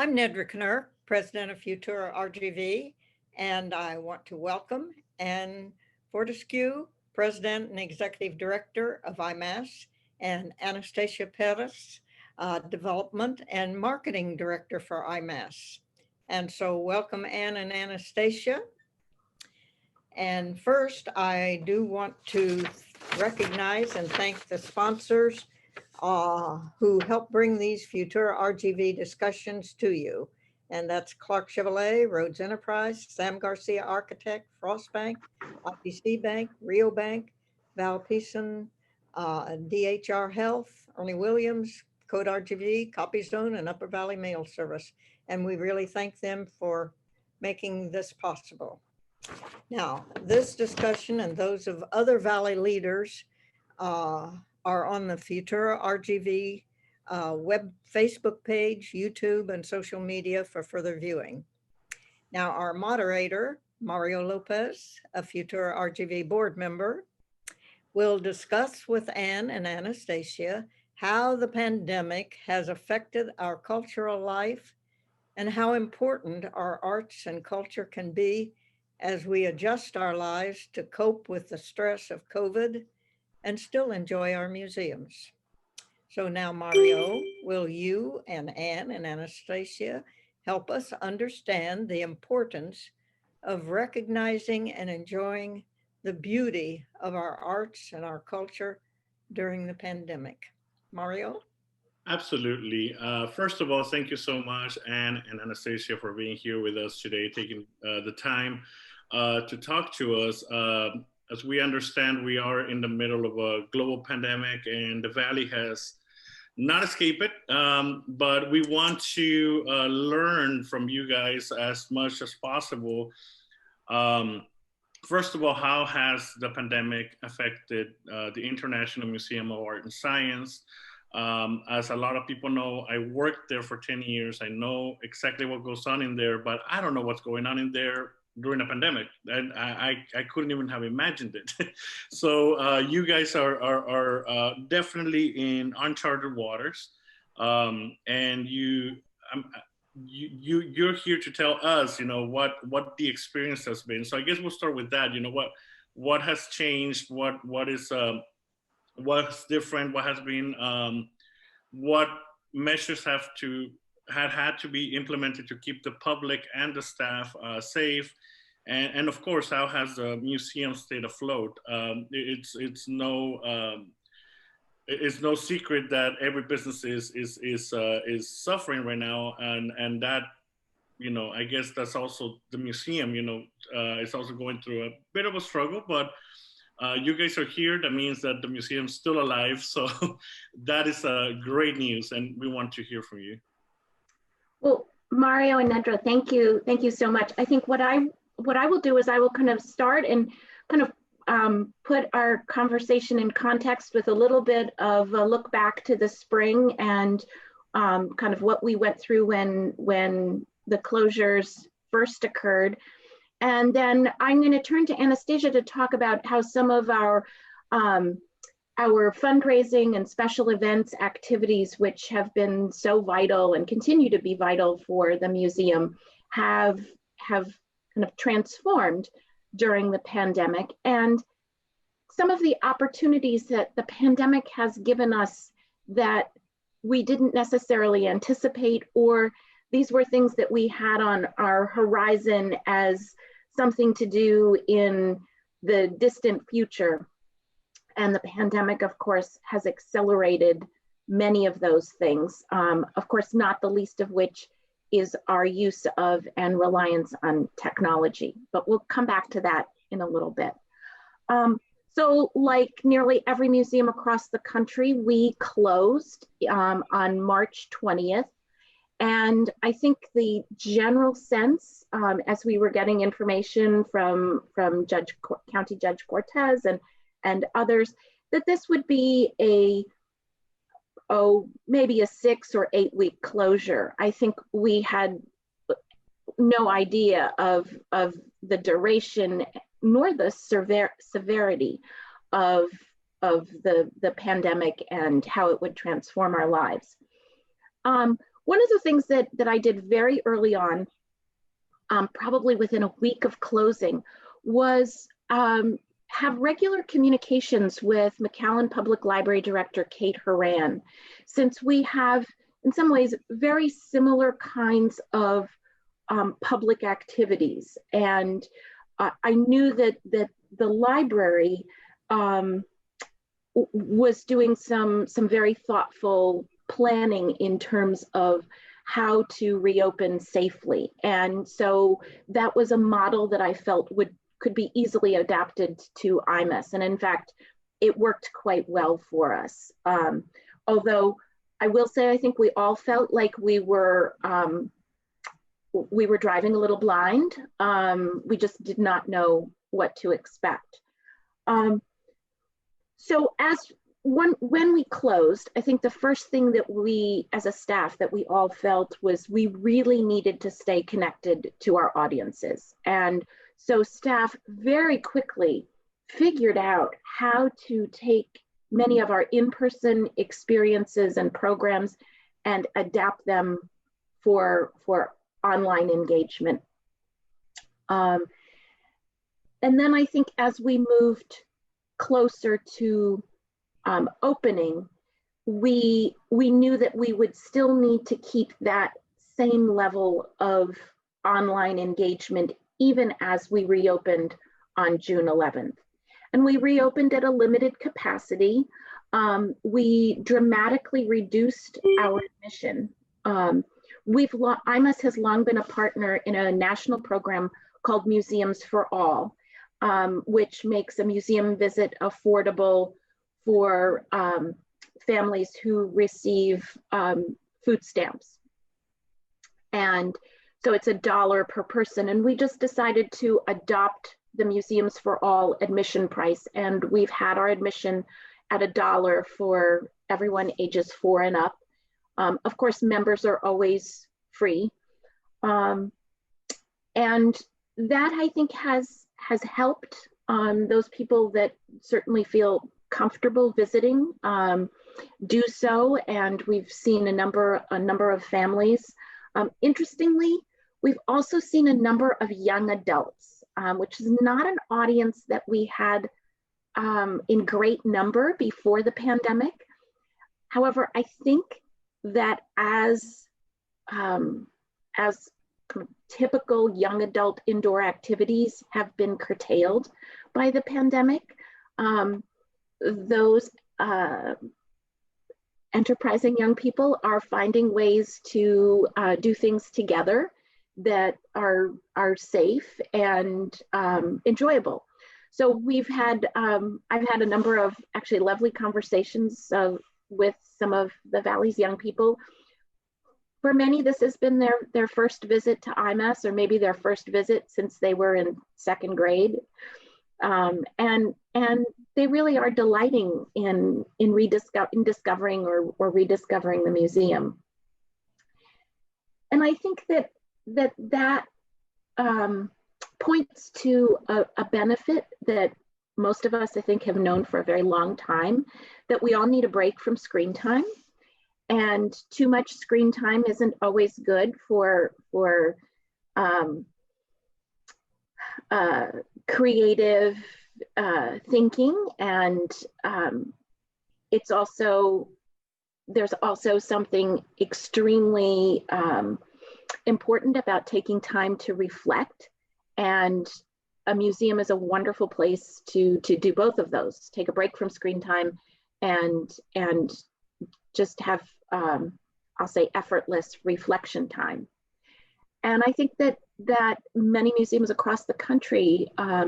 I'm Nedra Knerr, President of Futura RGV, and I want to welcome Ann Fortescue, President and Executive Director of IMAS, and Anastasia Perez, Development and Marketing Director for IMAS. And so welcome Ann and Anastasia. And first, I do want to recognize and thank the sponsors who help bring these Futura RGV discussions to you. And that's Clark Chevrolet, Rhodes Enterprise, Sam Garcia Architect, Frost Bank, IPC Bank, Rio Bank, Val Peason, DHR Health, Ernie Williams, Code RGV, Copy Zone, and Upper Valley Mail Service. And we really thank them for making this possible. Now, this discussion and those of other Valley leaders are on the Futura RGV web Facebook page, YouTube, and social media for further viewing. Now, our moderator, Mario Lopez, a Futura RGV board member, will discuss with Ann and Anastasia how the pandemic has affected our cultural life and how important our arts and culture can be as we adjust our lives to cope with the stress of COVID and still enjoy our museums. So now, Mario, will you and Ann and Anastasia help us understand the importance of recognizing and enjoying the beauty of our arts and our culture during the pandemic? Mario? Absolutely. First of all, thank you so much, Ann and Anastasia, for being here with us today, taking the time to talk to us. As we understand, we are in the middle of a global pandemic and the Valley has not escaped it, but we want to learn from you guys as much as possible. First of all, how has the pandemic affected the International Museum of Art and Science? As a lot of people know, I worked there for 10 years. I know exactly what goes on in there, but I don't know what's going on in there during a pandemic. And I couldn't even have imagined it. So you guys are definitely in uncharted waters. And you're here to tell us, what the experience has been. So I guess we'll start with that. What has changed? What's different? What has been? What measures had to be implemented to keep the public and the staff safe? And of course, how has the museum stayed afloat? It's no secret that every business is suffering right now, and that I guess that's also the museum. It's also going through a bit of a struggle, but you guys are here. That means that the museum's still alive. So that is great news, and we want to hear from you. Well, Mario and Nedra, thank you so much. I think what I will do is I will kind of start and kind of put our conversation in context with a little bit of a look back to the spring and kind of what we went through when the closures first occurred. And then I'm going to turn to Anastasia to talk about how some of our fundraising and special events activities, which have been so vital and continue to be vital for the museum, have kind of transformed during the pandemic, and some of the opportunities that the pandemic has given us that we didn't necessarily anticipate, or these were things that we had on our horizon as something to do in the distant future. And the pandemic, of course, has accelerated many of those things. Of course, not the least of which is our use of and reliance on technology. But we'll come back to that in a little bit. So like nearly every museum across the country, we closed on March 20th. And I think the general sense, as we were getting information from County Judge Cortez and others, that this would be maybe a 6 or 8 week closure. I think we had no idea of the duration nor the severity of the pandemic and how it would transform our lives. One of the things that I did very early on, probably within a week of closing, was have regular communications with McAllen Public Library Director Kate Horan, since we have, in some ways, very similar kinds of public activities. And I knew that the library was doing some very thoughtful planning in terms of how to reopen safely. And so that was a model that I felt could be easily adapted to IMAS. And in fact, it worked quite well for us. Although I will say, I think we all felt like we were driving a little blind. We just did not know what to expect. So when we closed, I think the first thing that we, as a staff, that we all felt was we really needed to stay connected to our audiences. And so staff very quickly figured out how to take many of our in-person experiences and programs and adapt them for online engagement. And then I think as we moved closer to opening, we knew that we would still need to keep that same level of online engagement even as we reopened on June 11th. And we reopened at a limited capacity. We dramatically reduced our admission. IMAS has long been a partner in a national program called Museums for All, which makes a museum visit affordable for families who receive food stamps. And so it's $1 per person. And we just decided to adopt the Museums for All admission price. And we've had our admission at $1 for everyone ages 4 and up. Of course, members are always free. And that, I think, has helped those people that certainly feel comfortable visiting do so. And we've seen a number of families. Interestingly, we've also seen a number of young adults, which is not an audience that we had in great number before the pandemic. However, I think that as typical young adult indoor activities have been curtailed by the pandemic, those enterprising young people are finding ways to do things together that are safe and enjoyable. So we've had, I've had a number of actually lovely conversations with some of the Valley's young people. For many, this has been their first visit to IMAS, or maybe their first visit since they were in 2nd grade. And they really are delighting in discovering or rediscovering the museum. And I think that points to a benefit that most of us, I think, have known for a very long time, that we all need a break from screen time. And too much screen time isn't always good for creative thinking. And it's also, there's also something extremely important about taking time to reflect. And a museum is a wonderful place to do both of those, take a break from screen time and just have, I'll say, effortless reflection time. And I think that many museums across the country,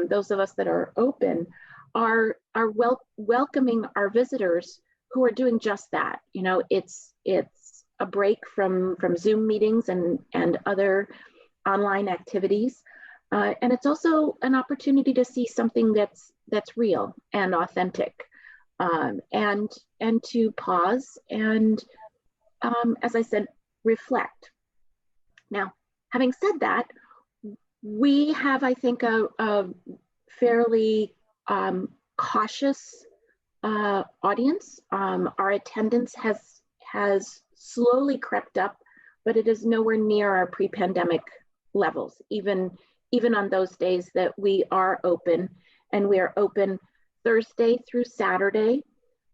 those of us that are open, are welcoming our visitors who are doing just that. You know, it's a break from Zoom meetings and other online activities. And it's also an opportunity to see something that's real and authentic, and to pause and, as I said, reflect. Now, having said that, we have, I think, a fairly cautious audience. Our attendance has slowly crept up but it is nowhere near our pre-pandemic levels, even on those days that we are open. And we are open Thursday through Saturday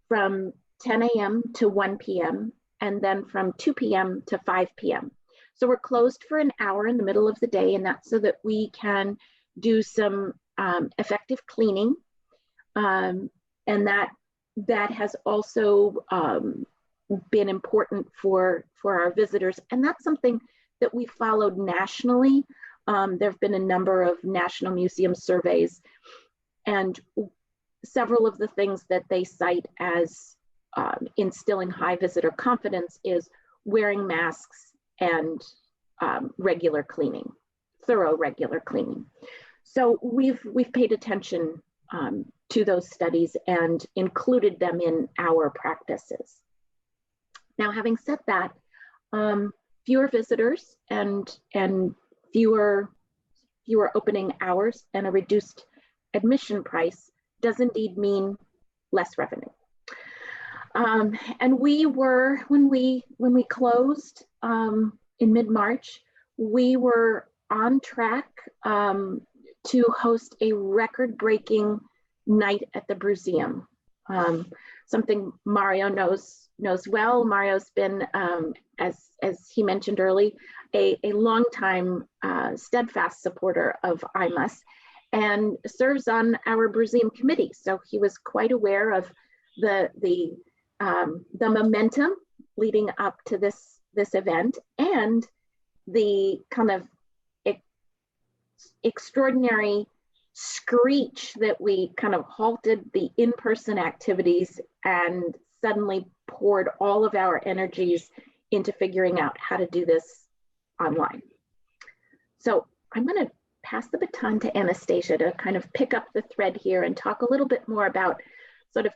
from 10 a.m. to 1 p.m. and then from 2 p.m. to 5 p.m. So we're closed for an hour in the middle of the day, and that's so that we can do some effective cleaning. And that has also been important for our visitors. And that's something that we followed nationally. There have been a number of national museum surveys, and several of the things that they cite as instilling high visitor confidence is wearing masks and regular cleaning, thorough regular cleaning. So we've paid attention to those studies and included them in our practices. Now, having said that, fewer visitors and fewer opening hours and a reduced admission price does indeed mean less revenue. And we were, when we closed in mid-March, we were on track to host a record-breaking night at the Bruseum. Something Mario knows well. Mario's been, as he mentioned early, a longtime steadfast supporter of IMAS and serves on our Bruseum committee. So he was quite aware of the momentum leading up to this event and the kind of extraordinary screech that we kind of halted the in-person activities and suddenly poured all of our energies into figuring out how to do this online. So I'm going to pass the baton to Anastasia to kind of pick up the thread here and talk a little bit more about sort of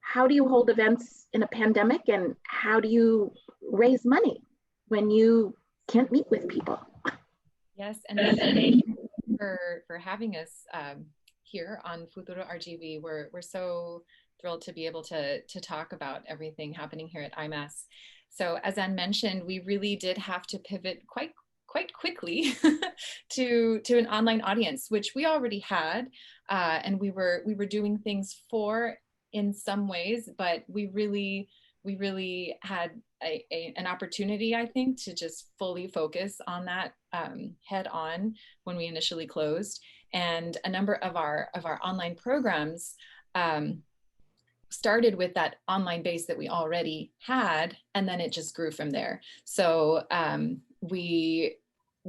how do you hold events in a pandemic and how do you raise money when you can't meet with people? Yes, and thank you for having us here on Futuro RGV. We're so thrilled to be able to talk about everything happening here at IMAS. So as Anne mentioned, we really did have to pivot quite quickly to an online audience, which we already had, and we were doing things for in some ways, but we really had an opportunity, I think, to just fully focus on that head on when we initially closed. And a number of our online programs started with that online base that we already had, and then it just grew from there. So we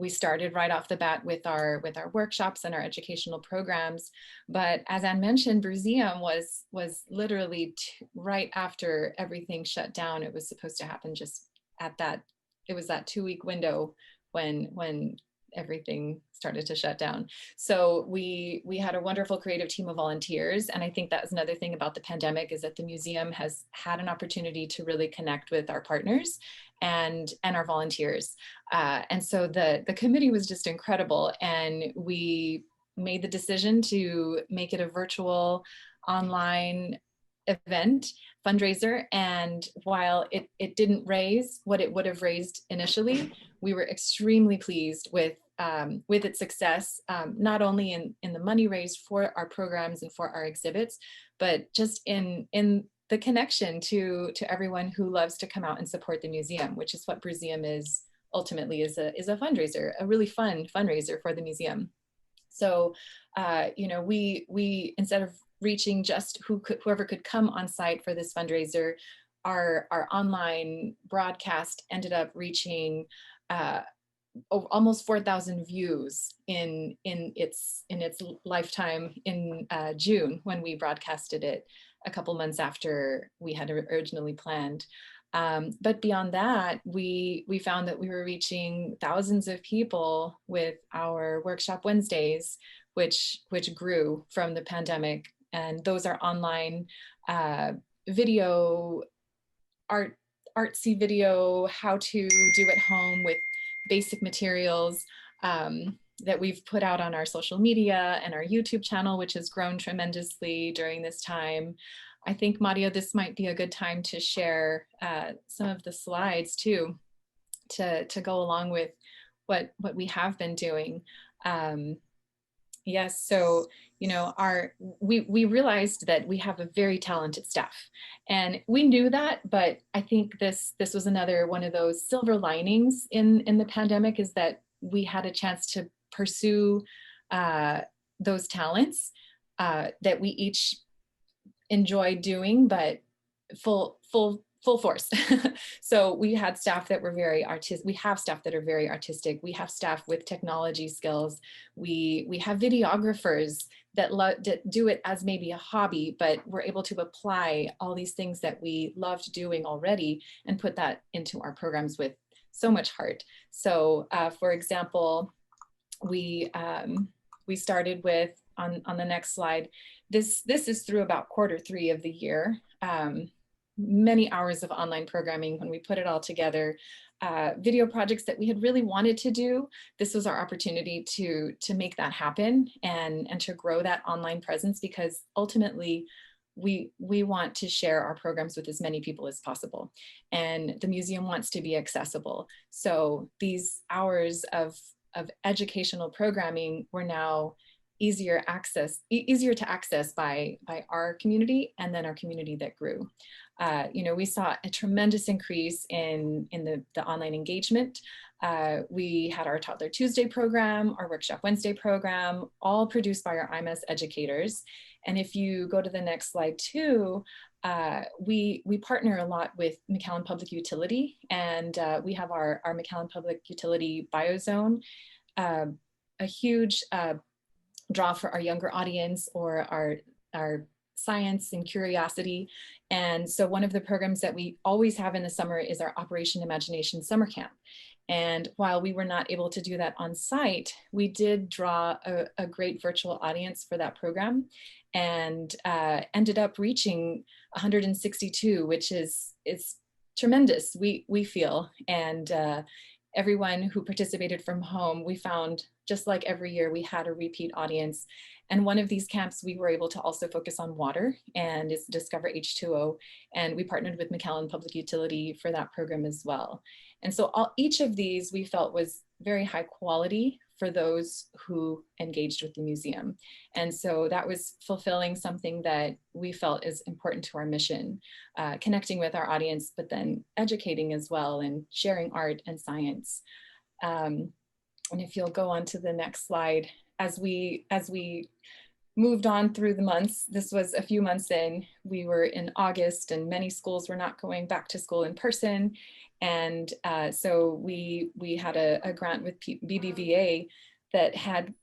started right off the bat with our workshops and our educational programs. But as Anne mentioned, Bruseum was literally right after everything shut down. It was supposed to happen just at that, it was that 2-week window when everything started to shut down. So we had a wonderful creative team of volunteers. And I think that's another thing about the pandemic is that the museum has had an opportunity to really connect with our partners and our volunteers. And so the committee was just incredible. And we made the decision to make it a virtual online event fundraiser. And while it didn't raise what it would have raised initially, we were extremely pleased with its success, not only in the money raised for our programs and for our exhibits, but just in the connection to everyone who loves to come out and support the museum, which is what Bruseum is ultimately, is a fundraiser, a really fun fundraiser for the museum. So, we instead of reaching just whoever could come on site for this fundraiser, our online broadcast ended up reaching almost 4,000 views in its lifetime in June, when we broadcasted it a couple months after we had originally planned. But beyond that, we found that we were reaching thousands of people with our workshop Wednesdays, which grew from the pandemic. And those are online video, artsy video, how to do at home with basic materials that we've put out on our social media and our YouTube channel, which has grown tremendously during this time. I think, Mario, this might be a good time to share some of the slides too, to go along with what we have been doing. Yes, so we realized that we have a very talented staff, and we knew that, but I think this was another one of those silver linings in the pandemic, is that we had a chance to pursue those talents that we each enjoy doing, but full force. So we had staff that were very artistic. We have staff that are very artistic. We have staff with technology skills. We have videographers that do it as maybe a hobby, but we're able to apply all these things that we loved doing already and put that into our programs with so much heart. So for example, we started with, on the next slide, this is through about Q3 of the year. Many hours of online programming when we put it all together, video projects that we had really wanted to do. This was our opportunity to make that happen and to grow that online presence, because ultimately we want to share our programs with as many people as possible, and the museum wants to be accessible. So these hours of educational programming were now easier to access by our community, and then our community that grew. We saw a tremendous increase in the online engagement. We had our Toddler Tuesday program, our Workshop Wednesday program, all produced by our IMAS educators. And if you go to the next slide too, we partner a lot with McAllen Public Utility, and we have our McAllen Public Utility BioZone, a huge draw for our younger audience, or our science and curiosity. And so one of the programs that we always have in the summer is our Operation Imagination Summer Camp. And while we were not able to do that on site, we did draw a great virtual audience for that program, and ended up reaching 162, which is tremendous, we feel. And everyone who participated from home, we found, just like every year, we had a repeat audience. And one of these camps, we were able to also focus on water, and it's Discover H2O. And we partnered with McAllen Public Utility for that program as well. And so each of these we felt was very high quality for those who engaged with the museum. And so that was fulfilling something that we felt is important to our mission, connecting with our audience, but then educating as well, and sharing art and science. And if you'll go on to the next slide, as we moved on through the months, this was a few months in, we were in August, and many schools were not going back to school in person. And so we had a grant with BBVA that had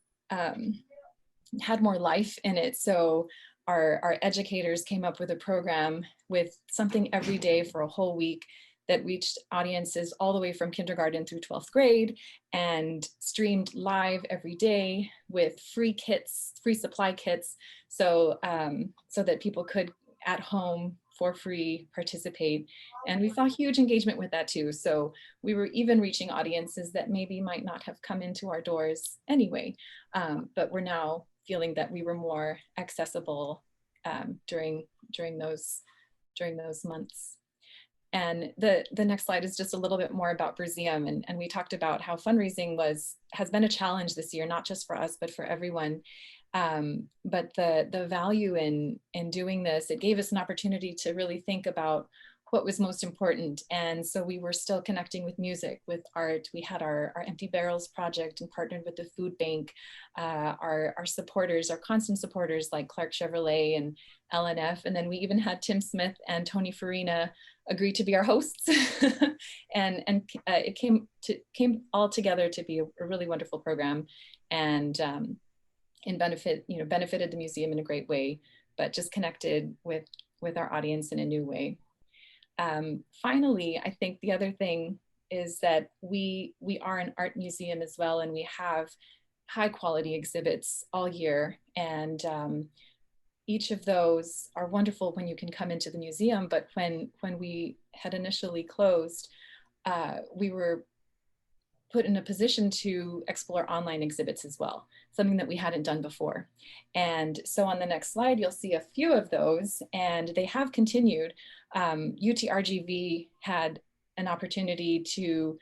more life in it. So our educators came up with a program with something every day for a whole week that reached audiences all the way from kindergarten through 12th grade, and streamed live every day with free kits, free supply kits, so that people could at home for free participate. And we saw huge engagement with that too. So we were even reaching audiences that maybe might not have come into our doors anyway, but we're now feeling that we were more accessible during those months. And the next slide is just a little bit more about Berseum, and we talked about how fundraising has been a challenge this year, not just for us, but for everyone. But the value in doing this, it gave us an opportunity to really think about what was most important. And so we were still connecting with music, with art. We had our Empty Barrels project and partnered with the food bank. Our supporters, our constant supporters like Clark Chevrolet and LNF. And then we even had Tim Smith and Tony Farina agree to be our hosts. and it came all together to be a really wonderful program, and benefited the museum in a great way, but just connected with our audience in a new way. Finally, I think the other thing is that we are an art museum as well, and we have high quality exhibits all year. And each of those are wonderful when you can come into the museum, but when we had initially closed, we were put in a position to explore online exhibits as well, something that we hadn't done before. And so on the next slide, you'll see a few of those, and they have continued. UTRGV had an opportunity to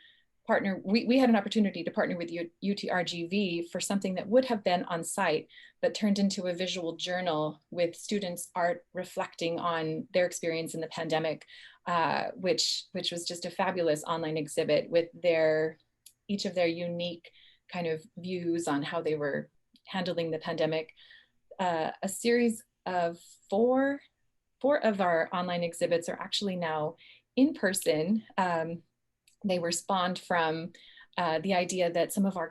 partner, we had an opportunity to partner with UTRGV for something that would have been on site, but turned into a visual journal with students' art reflecting on their experience in the pandemic, which was just a fabulous online exhibit with each of their unique kind of views on how they were handling the pandemic. A series of four of our online exhibits are actually now in person. They were spawned from the idea that some of our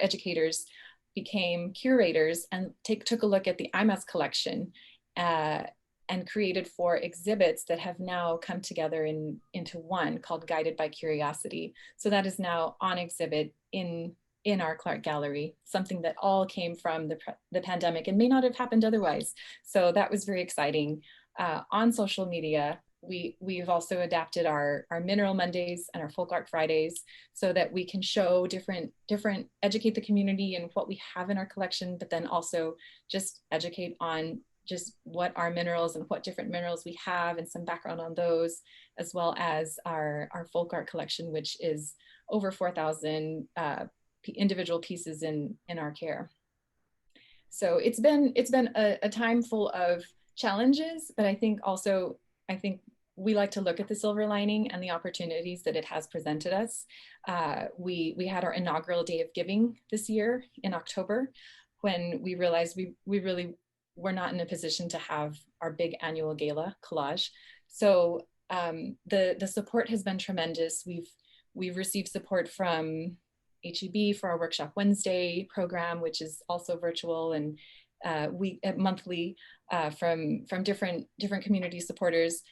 educators became curators and took a look at the IMAS collection and created 4 exhibits that have now come together into one called Guided by Curiosity. So that is now on exhibit in our Clark Gallery, something that all came from the pandemic and may not have happened otherwise. So that was very exciting. On social media, we've also adapted our Mineral Mondays and our Folk Art Fridays so that we can show educate the community and what we have in our collection, but then also just educate on just what are minerals and what different minerals we have and some background on those, as well as our folk art collection, which is over 4,000 individual pieces in our care. So it's been a time full of challenges, but I think we like to look at the silver lining and the opportunities that it has presented us. We had our inaugural Day of Giving this year in October, when we realized we really were not in a position to have our big annual gala collage. So the support has been tremendous. We've received support from HEB for our Workshop Wednesday program, which is also virtual, and monthly from different community supporters.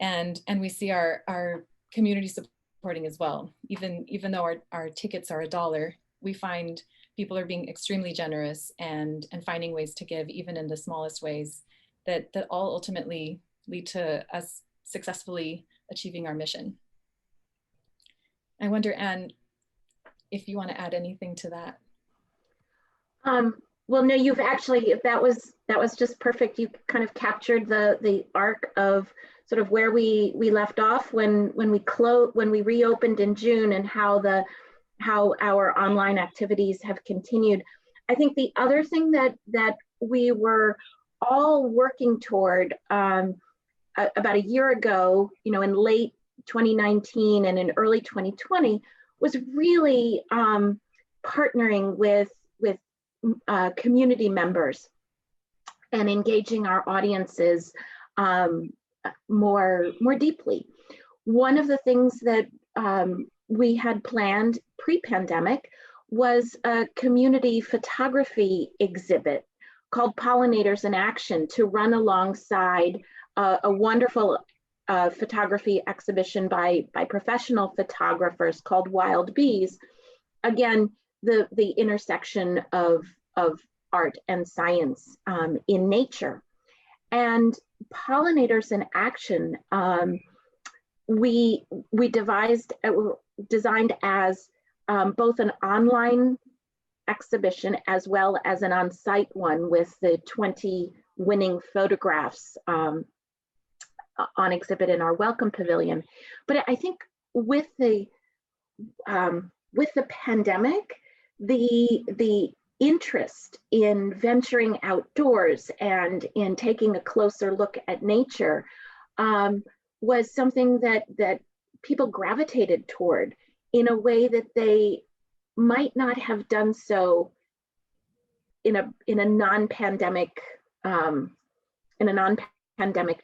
And we see our community supporting as well. Even though our tickets are $1, we find people are being extremely generous and finding ways to give, even in the smallest ways, that all ultimately lead to us successfully achieving our mission. I wonder, Anne, if you want to add anything to that. Well, no, you've actually, that was just perfect. You kind of captured the arc of sort of where we left off when we reopened in June, and how our online activities have continued. I think the other thing that we were all working toward about a year ago, in late 2019 and in early 2020, was really partnering with community members and engaging our audiences more deeply. One of the things that we had planned pre-pandemic was a community photography exhibit called Pollinators in Action, to run alongside a wonderful photography exhibition by professional photographers called Wild Bees. Again, the intersection of art and science in nature. And Pollinators in Action, we designed as both an online exhibition as well as an on-site one, with the 20 winning photographs on exhibit in our Welcome Pavilion. But I think with the pandemic, the interest in venturing outdoors and in taking a closer look at nature was something that people gravitated toward in a way that they might not have done so in a non-pandemic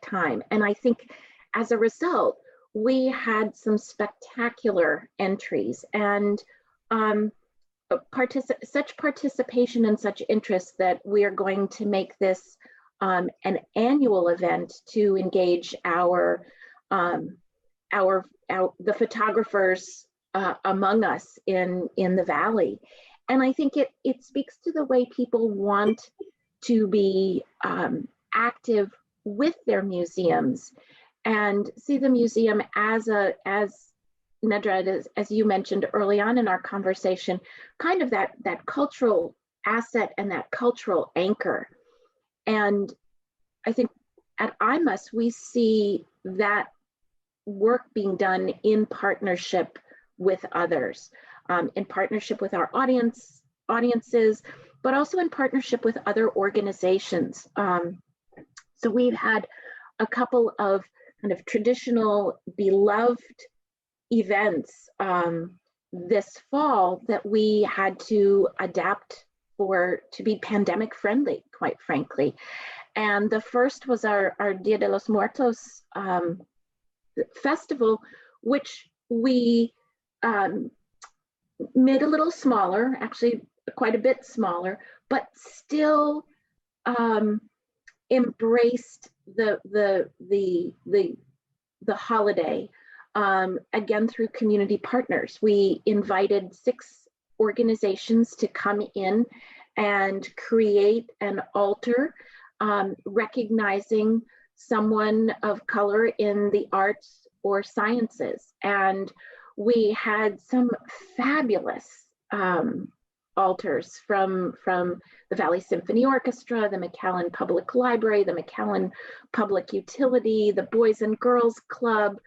time. And I think as a result, we had some spectacular entries and such participation and such interest that we are going to make this an annual event to engage the photographers among us in the Valley. And I think it speaks to the way people want to be active with their museums and see the museum as Nedra, as you mentioned early on in our conversation, kind of that cultural asset and that cultural anchor. And I think at IMAS, we see that work being done in partnership with others, in partnership with our audiences, but also in partnership with other organizations. So we've had a couple of kind of traditional beloved events this fall that we had to adapt to be pandemic friendly, quite frankly. And the first was our Dia de los Muertos festival, which we made a little smaller, actually quite a bit smaller, but still embraced the holiday, again through community partners. We invited 6 organizations to come in and create an altar, recognizing someone of color in the arts or sciences. And we had some fabulous altars from the Valley Symphony Orchestra, the McAllen Public Library, the McAllen Public Utility, the Boys and Girls Club,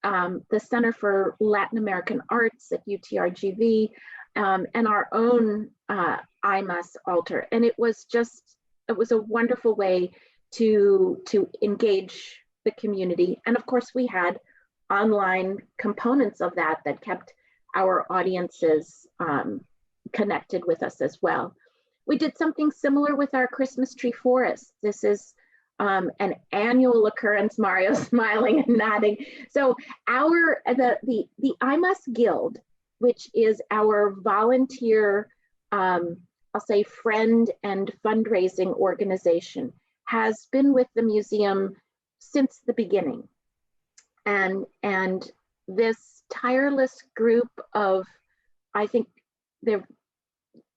the Center for Latin American Arts at UTRGV, and our own IMAS altar. And it was a wonderful way to engage the community. And of course, we had online components of that kept our audiences connected with us as well. We did something similar with our Christmas tree forest. This is an annual occurrence. Mario smiling and nodding. So the IMAS Guild, which is our volunteer, I'll say friend and fundraising organization, has been with the museum since the beginning. And this tireless group of, I think they're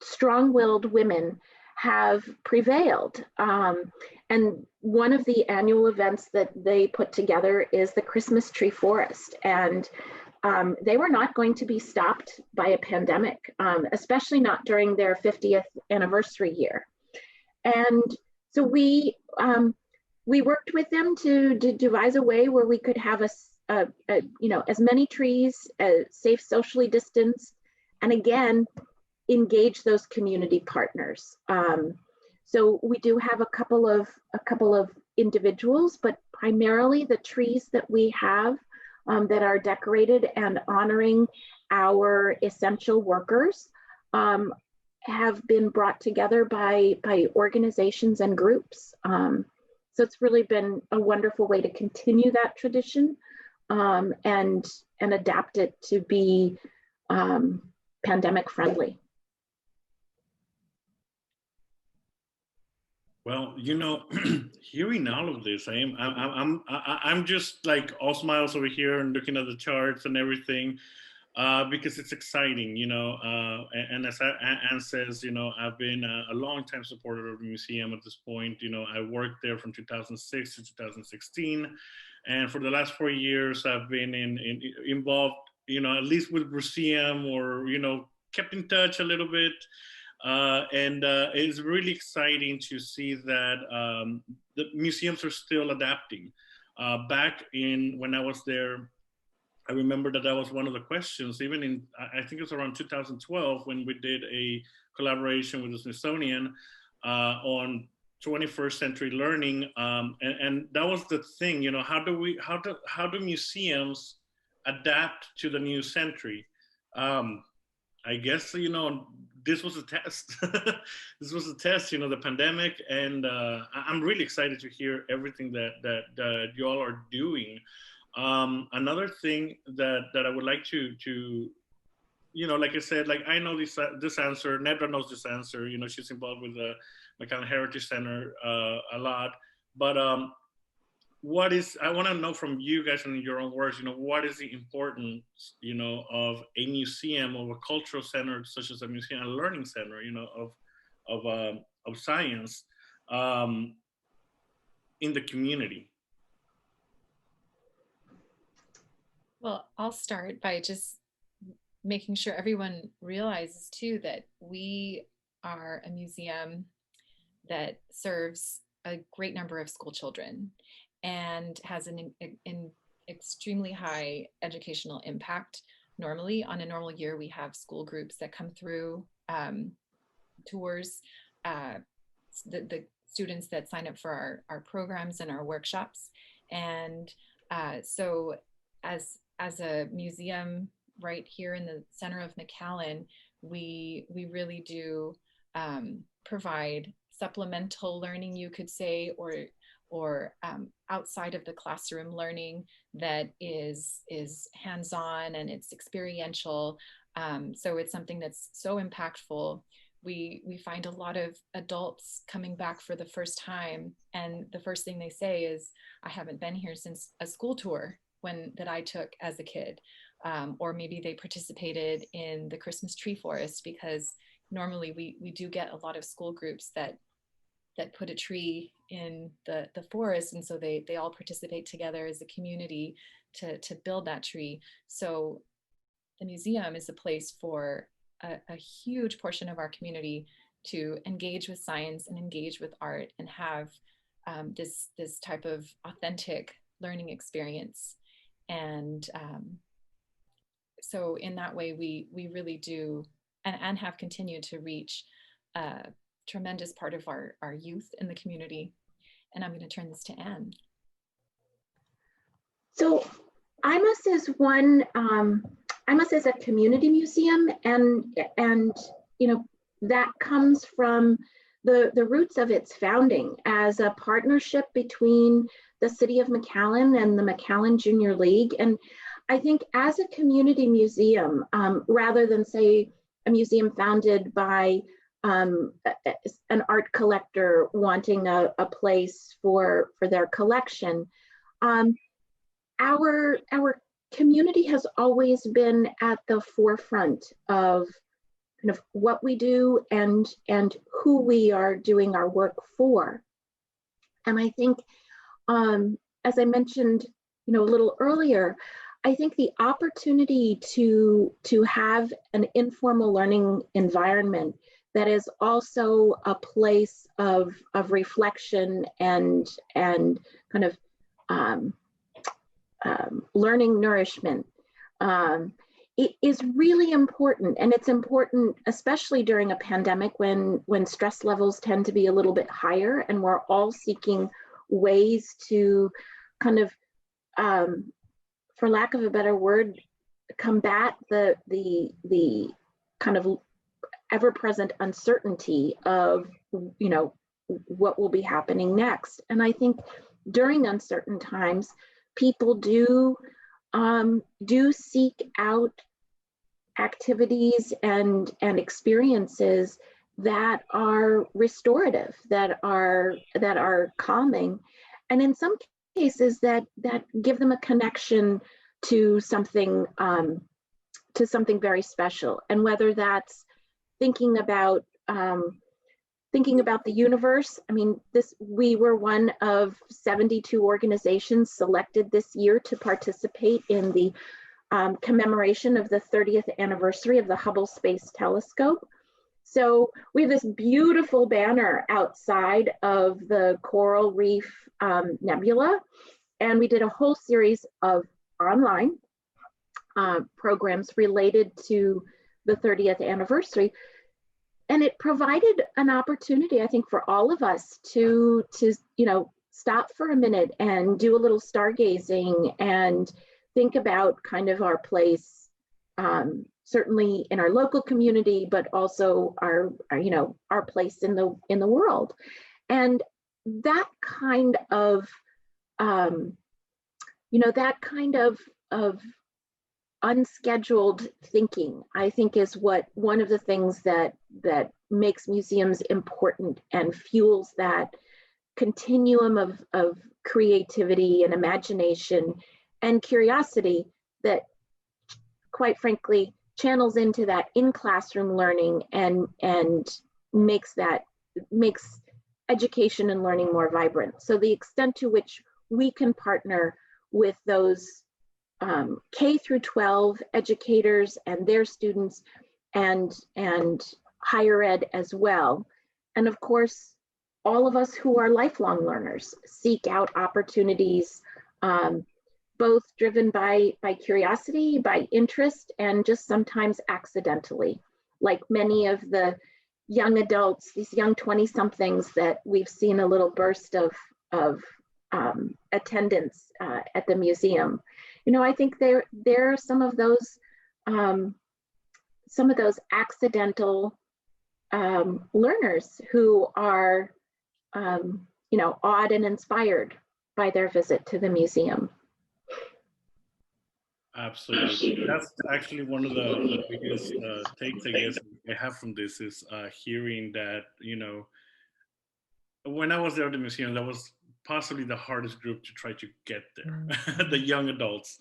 strong-willed women, have prevailed. And one of the annual events that they put together is the Christmas tree forest. And they were not going to be stopped by a pandemic, especially not during their 50th anniversary year. And so we worked with them to devise a way where we could have as many trees, safe, socially distanced, and again, engage those community partners. So we do have a couple of individuals, but primarily the trees that we have that are decorated and honoring our essential workers have been brought together by organizations and groups. So it's really been a wonderful way to continue that tradition and adapt it to be pandemic friendly. Well, hearing all of this, I'm just like all smiles over here and looking at the charts and everything, because it's exciting, and as Anne says, I've been a long time supporter of the museum at this point. I worked there from 2006 to 2016, and for the last 4 years, I've been involved, at least with museum, or kept in touch a little bit. And it's really exciting to see that the museums are still adapting. Back when I was there, I remember that was one of the questions, even I think it was around 2012, when we did a collaboration with the Smithsonian on 21st century learning. And that was the thing, how do museums adapt to the new century? I guess, this was a test. This was a test, the pandemic. And I'm really excited to hear everything that you all are doing. Another thing that I would like to like I said, like I know this answer, Nedra knows this answer, she's involved with the McAllen Heritage Center a lot. But I want to know from you guys in your own words, what is the importance, of a museum, of a cultural center such as a museum, a learning center, of science in the community? Well, I'll start by just making sure everyone realizes too that we are a museum that serves a great number of school children and has an extremely high educational impact normally. On a normal year, we have school groups that come through, tours, the students that sign up for our programs and our workshops. And so as a museum right here in the center of McAllen, we really do provide supplemental learning, you could say, or outside of the classroom learning that is hands-on and it's experiential. So it's something that's so impactful. We find a lot of adults coming back for the first time, and the first thing they say is, I haven't been here since a school tour that I took as a kid. Or maybe they participated in the Christmas tree forest, because normally we do get a lot of school groups that put a tree in the forest, and so they all participate together as a community to build that tree. So the museum is a place for a huge portion of our community to engage with science and engage with art and have this type of authentic learning experience. And so in that way, we really do and have continued to reach a tremendous part of our youth in the community. And I'm going to turn this to Anne. So IMAS is IMAS is a community museum, and that comes from the roots of its founding as a partnership between the city of McAllen and the McAllen Junior League. And I think as a community museum, rather than say a museum founded by an art collector wanting a place for their collection, our community has always been at the forefront of kind of what we do and who we are doing our work for. And I think, as I mentioned, a little earlier, I think the opportunity to have an informal learning environment that is also a place of reflection and kind of learning nourishment. It is really important, and it's important especially during a pandemic when stress levels tend to be a little bit higher, and we're all seeking ways to kind of, for lack of a better word, combat the kind of ever-present uncertainty of what will be happening next. And I think during uncertain times, people do seek out activities and experiences that are restorative, that are calming, and in some cases that give them a connection to something very special. And whether that's thinking about the universe. I mean, we were one of 72 organizations selected this year to participate in the commemoration of the 30th anniversary of the Hubble Space Telescope. So we have this beautiful banner outside of the Coral Reef Nebula, and we did a whole series of online programs related to the 30th anniversary. And it provided an opportunity, I think, for all of us to stop for a minute and do a little stargazing and think about kind of our place, certainly in our local community, but also our place in the world. And that kind of unscheduled thinking, I think, is one of the things that makes museums important and fuels that continuum of creativity and imagination and curiosity that, quite frankly, channels into that in-classroom learning and makes education and learning more vibrant. So the extent to which we can partner with those K through 12 educators and their students and higher ed as well. And of course, all of us who are lifelong learners seek out opportunities both driven by curiosity, by interest, and just sometimes accidentally. Like many of the young adults, these young 20-somethings that we've seen a little burst of attendance at the museum. You know, I think there are some of those accidental learners who are, you know, awed and inspired by their visit to the museum. Absolutely. That's actually one of the biggest takes, I guess, I have from this is hearing that, you know, when I was there at the museum, that was possibly the hardest group to try to get there, the young adults.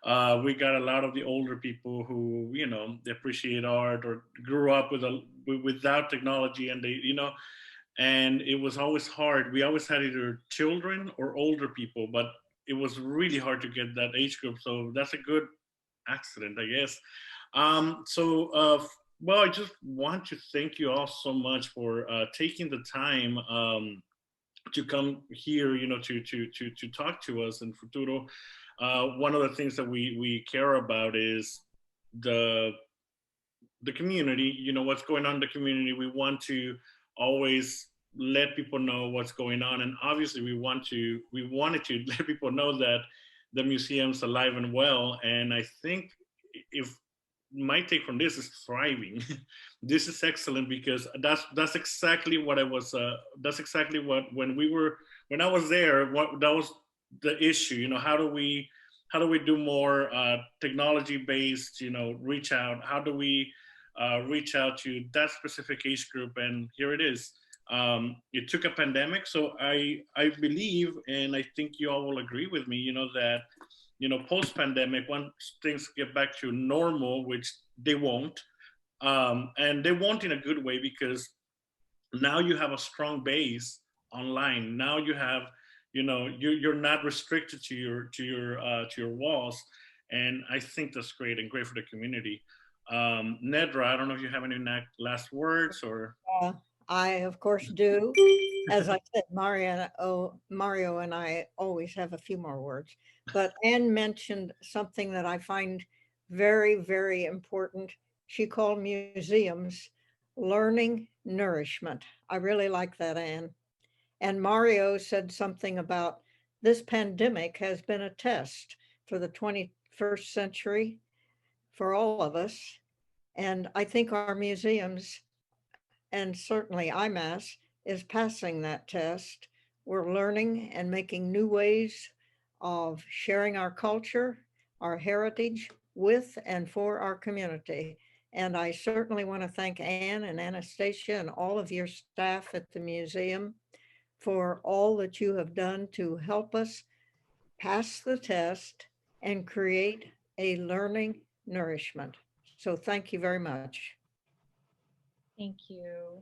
We got a lot of the older people who, you know, they appreciate art or grew up without technology, and they, you know, and it was always hard. We always had either children or older people, but it was really hard to get that age group. So that's a good accident, I guess. Well, I just want to thank you all so much for taking the time to come here, you know, to talk to us in Futuro. One of the things that we care about is the community, you know, what's going on in the community. We want to always let people know what's going on, and obviously we wanted to let people know that the museum's alive and well. And I think if my take from this is thriving, this is excellent, because that's exactly what I was that's exactly what when I was there, that was the issue. You know, how do we do more technology based, you know, reach out? How do we reach out to that specific age group? And here it is. It took a pandemic, so I believe, and I think you all will agree with me, you know, that, you know, post pandemic, once things get back to normal, which they won't, and they won't in a good way, because now you have a strong base online. Now you have, you know, you're not restricted to your walls, and I think that's great, and great for the community. Nedra, I don't know if you have any last words or. I, of course, do. As I said, Mario and I always have a few more words. But Anne mentioned something that I find very, very important. She called museums learning nourishment. I really like that, Anne. And Mario said something about this pandemic has been a test for the 21st century for all of us. And I think our museums, and certainly IMAS, is passing that test. We're learning and making new ways of sharing our culture, our heritage with and for our community. And I certainly want to thank Anne and Anastasia and all of your staff at the museum for all that you have done to help us pass the test and create a learning nourishment. So thank you very much. Thank you.